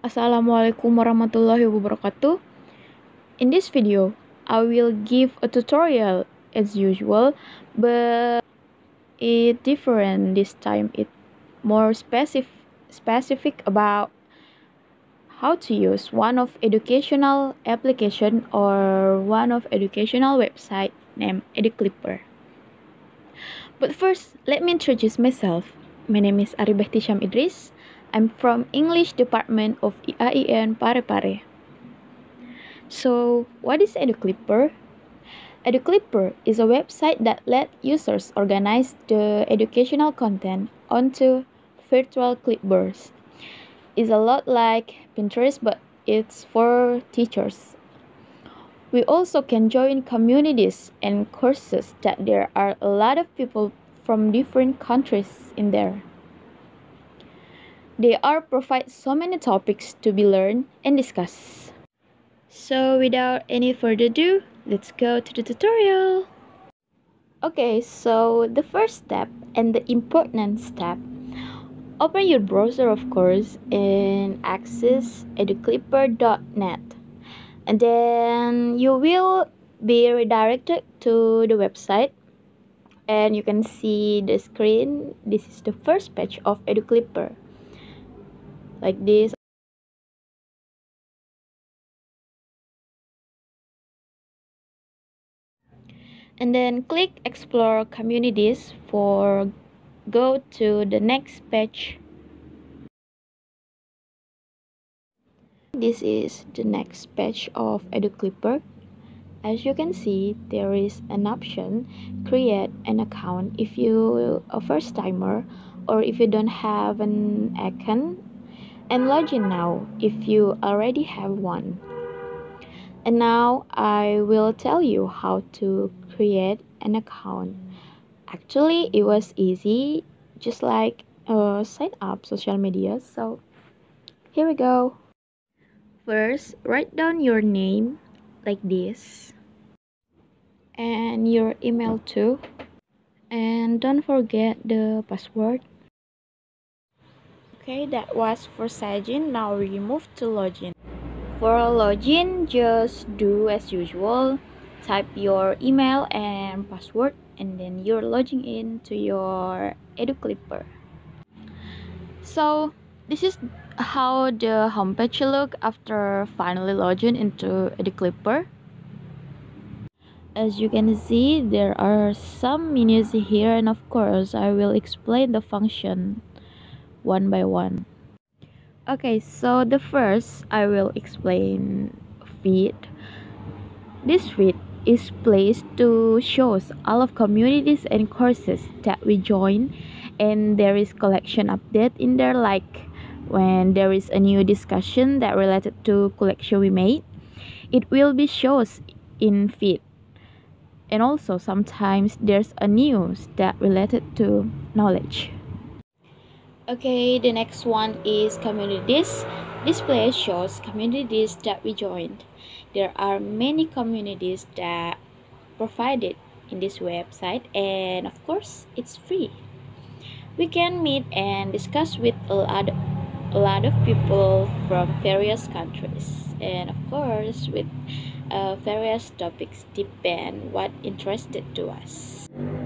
Assalamualaikum warahmatullahi wabarakatuh. In this video, I will give a tutorial as usual, but it different this time. It more specific about how to use one of educational application or one of educational website named EduClipper. But first, let me introduce myself. My name is Aribeh Tisham Idris. I'm from English Department of IAIN Parepare. So, what is EduClipper? EduClipper is a website that lets users organize the educational content onto virtual clipboards. It's a lot like Pinterest, but it's for teachers. We also can join communities and courses that there are a lot of people from different countries in there. They are provide so many topics to be learned and discussed. So without any further ado, let's go to the tutorial. Okay, so the first step and the important step, open your browser of course and access educlipper.net, and then you will be redirected to the website and you can see the screen. This is the first page of EduClipper like this. And then click explore communities for go to the next page. This is the next page of EduClipper. As you can see, there is an option create an account if you a first timer or if you don't have an account, and log in now if you already have one. And now I will tell you how to create an account. Actually, it was easy, just like sign up social media. So here we go. First, write down your name like this and your email too. And don't forget the password. Okay, that was for sign. Now we move to login. For login, just do as usual. Type your email and password, and then you're logging in to your EduClipper. So this is how the homepage look after finally logging into EduClipper. As you can see, there are some menus here, and of course I will explain the function one by one. Okay, so the first I will explain feed. This feed is placed to shows all of communities and courses that we join, and there is collection update in there, like when there is a new discussion that related to collection we made, it will be shows in feed. And also sometimes there's a news that related to knowledge. Okay, the next one is communities. This place shows communities that we joined. There are many communities that provided in this website, and of course it's free. We can meet and discuss with a lot of people from various countries, and of course with various topics depend what interested to us.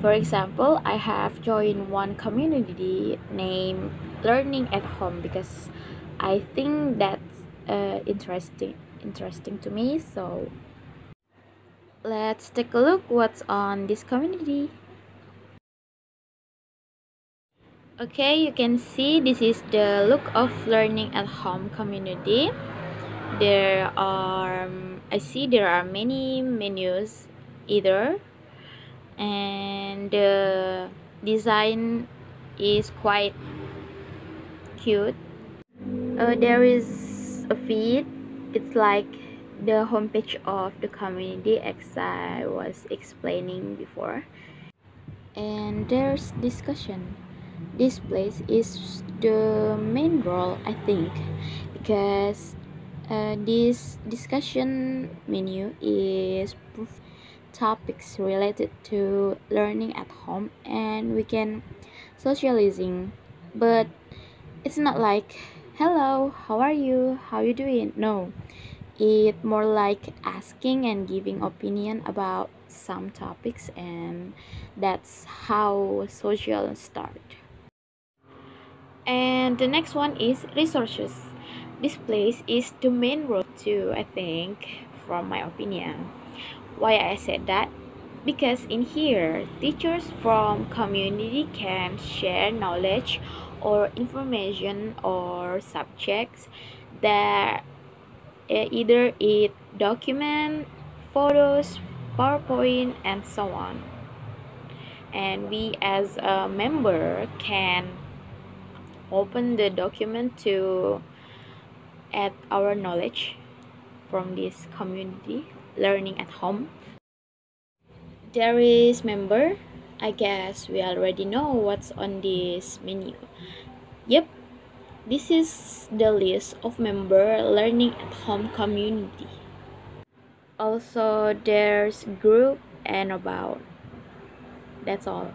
For example, I have joined one community named Learning at Home because I think that's interesting to me. So let's take a look what's on this community. Okay, you can see this is the look of Learning at Home community. I see there are many menus either, and the design is quite cute. There is a feed. It's like the homepage of the community, as I was explaining before. And there's discussion. This place is the main role, I think, because this discussion menu is topics related to learning at home, and we can socializing, but it's not like hello, how are you? How you doing? No, it more like asking and giving opinion about some topics, and that's how social start. And the next one is resources. This place is the main road to, I think, from my opinion. Why I said that? Because in here, teachers from community can share knowledge or information or subjects that either it document, photos, PowerPoint, and so on. And we as a member can open the document to add our knowledge from this community learning at home. There is member. I guess we already know what's on this menu. Yep, this is the list of member learning at home community. Also, there's group and about. That's all.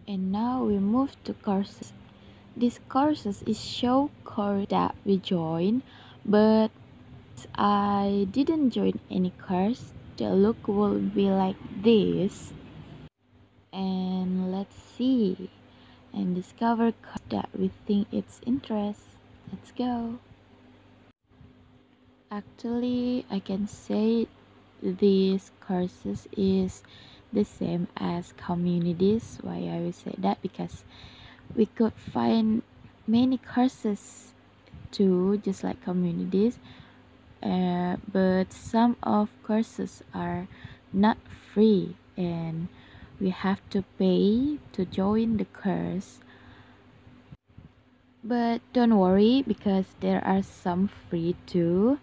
And now we move to courses. This courses is show course that we join, but I didn't join any course. The look will be like this. And let's see and discover course that we think it's interest. Let's go. Actually, I can say these courses is the same as communities. Why I will say that? Because we could find many courses too, just like communities, but some of courses are not free and we have to pay to join the course. But don't worry because there are some free too.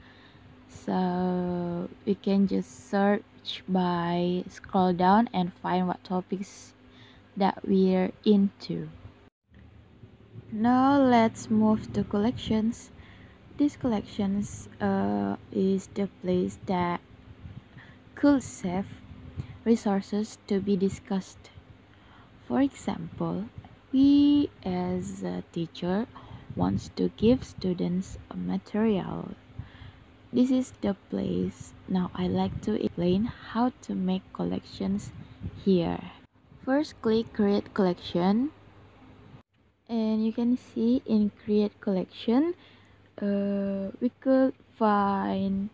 So we can just search by scroll down and find what topics that we're into. Now let's move to collections. These collections is the place that could save resources to be discussed. For example, we as a teacher wants to give students a material. This is the place. Now I like to explain how to make collections here. First click create collection and you can see in create collection we could find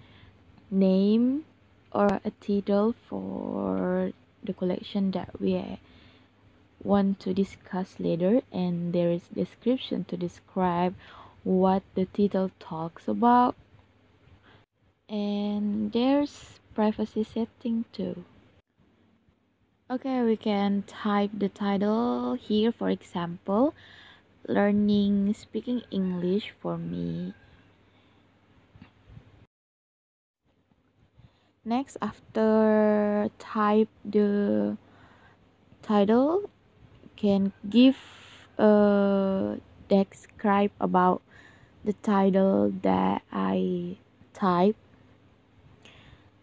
name or a title for the collection that we want to discuss later, and there is description to describe what the title talks about, and there's privacy setting too. Okay, we can type the title here, for example, learning speaking English for me. Next, after type the title, can give describe about the title that I type.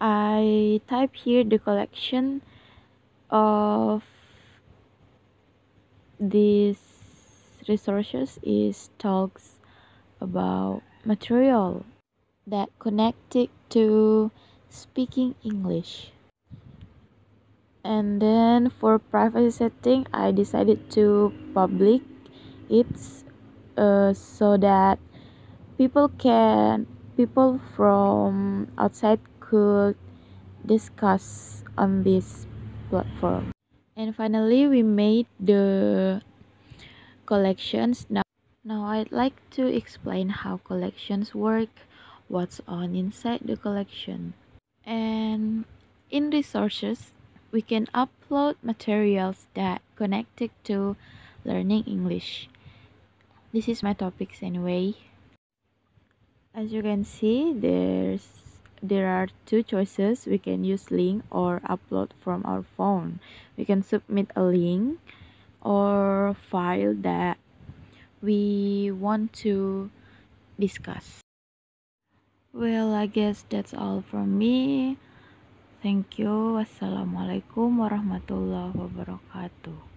I type here the collection of these resources is talks about material that connected to speaking English. And then for privacy setting, I decided to public it so that people from outside could discuss on this platform. And finally, we made the collections. Now I'd like to explain how collections work, what's on inside the collection. And in resources, we can upload materials that connected to learning English. This is my topics anyway. As you can see, there are two choices. We can use link or upload from our phone. We can submit a link or file that we want to discuss. Well, I guess that's all from me. Thank you. Wassalamualaikum warahmatullahi wabarakatuh.